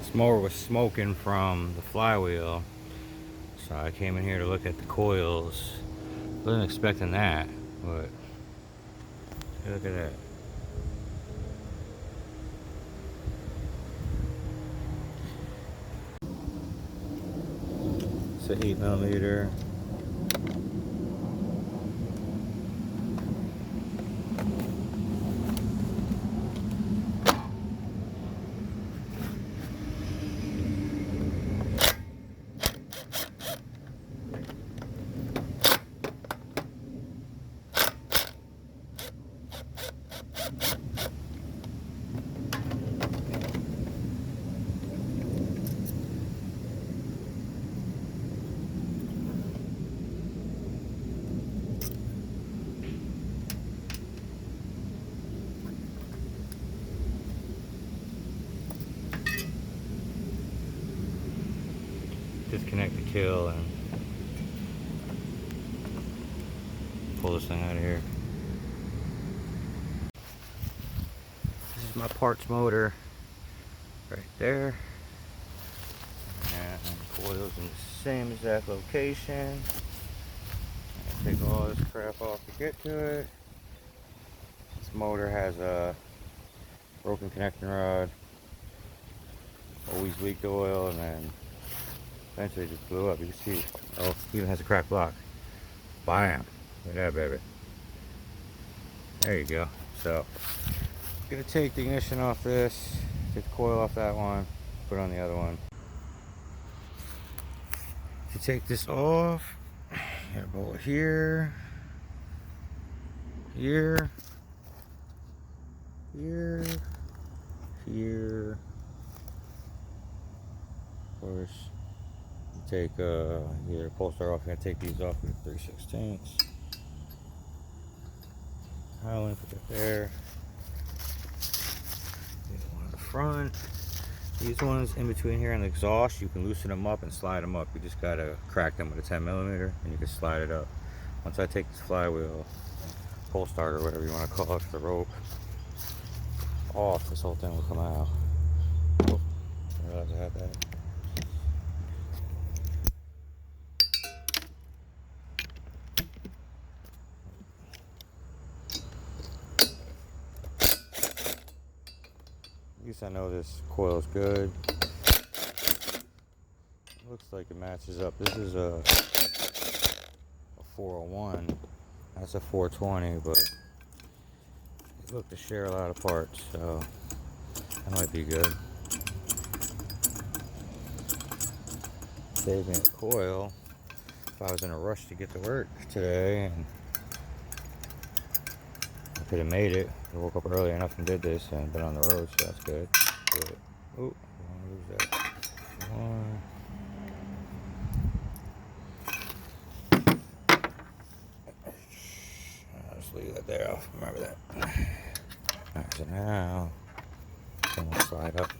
This mower was smoking from the flywheel, so I came in here to look at the coils. Wasn't expecting that, but look at that. It's an 8mm. Disconnect the kill and pull this thing out of here. This is my parts motor right there, and coils in the same exact location. I take all this crap off to get to it. This motor has a broken connecting rod, always leaked oil, and then eventually it just blew up. You can see, oh, it even has a cracked block. Bam! Look at that, baby. There you go. So, I'm gonna take the ignition off this, take the coil off that one, put it on the other one. To take this off, you got a bolt here, here, here, here. Of course, you take either pull star off. I'm gonna take these off with 3/16. I'll put that there. There's one in the front. These ones in between here and the exhaust, you can loosen them up and slide them up. You just gotta crack them with a 10mm and you can slide it up. Once I take this flywheel, pull start or whatever you want to call it, the rope off, this whole thing will come out. Oh, I realized I had that. At least I know this coil is good. Looks like it matches up. This is a 401. That's a 420, but they look to share a lot of parts, so that might be good. Saving a coil if I was in a rush to get to work today, and I could have made it. I woke up early enough and did this and been on the road, so that's good. But, oh, I don't want to lose that. One. I'll just leave that there. I'll remember that. Alright, so now I'm gonna slide up.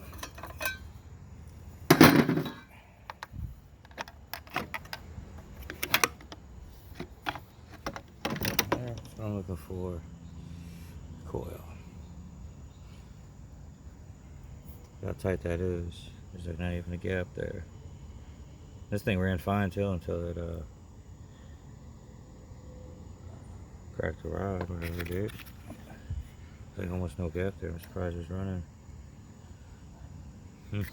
That's what I'm looking for. Coil. How tight that is. There's like not even a gap there. This thing ran fine until it cracked the rod, whatever it did. Like almost no gap there. I'm surprised it's running. I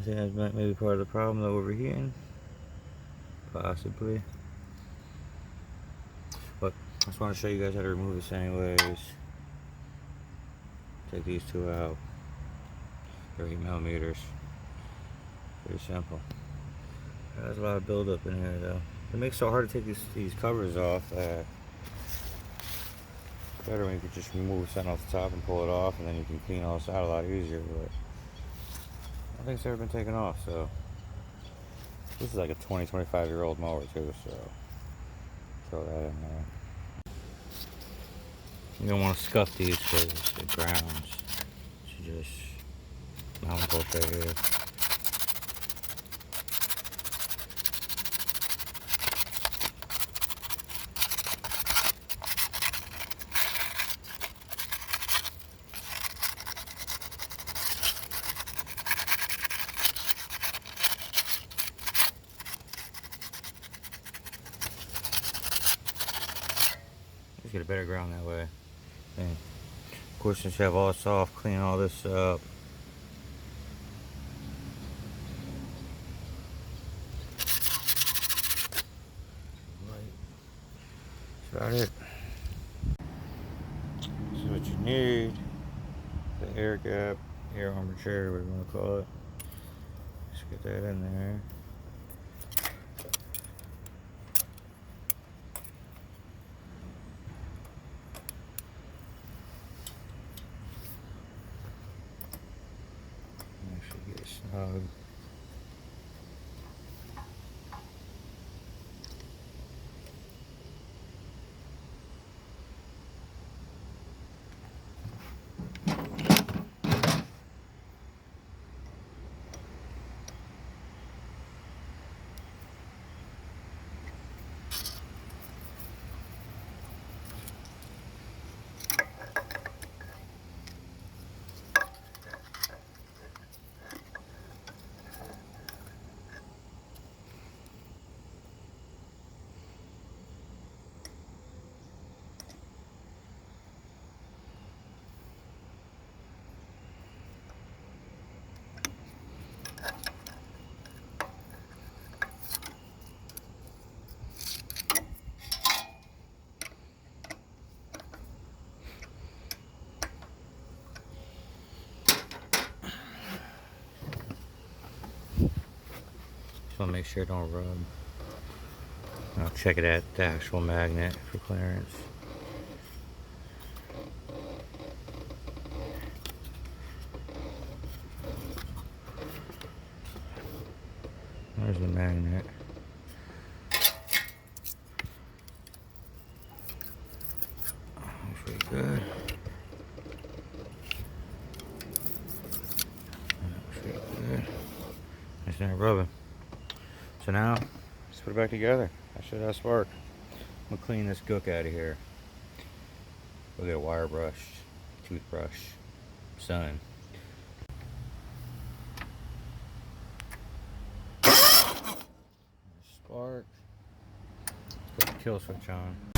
think that's maybe part of the problem, though, overheating. Possibly. But I just want to show you guys how to remove this anyways. Take these two out. 30mm. Pretty simple. There's a lot of buildup in here, though. It makes it so hard to take these covers off. It's better when you can just remove something off the top and pull it off, and then you can clean all this out a lot easier. But I think it's ever been taken off, so this is like a 25-year-old mower too, so throw that in there. You don't want to scuff these because it grounds. So just mount them both right here. get a better ground that way. And of course, since you have all this off, clean all this up. That's about it. This is what you need. The air gap, air armature, whatever you want to call it. Just get that in there. Actually get it snug. Just want to make sure it don't rub. I'll check it at the actual magnet for clearance. There's the magnet. Looks pretty good. Looks pretty good. It's not rubbing. So now, let's put it back together. I should have spark. I'm gonna clean this gook out of here. We'll get a wire brush, toothbrush, sun. Spark. Put the kill switch on.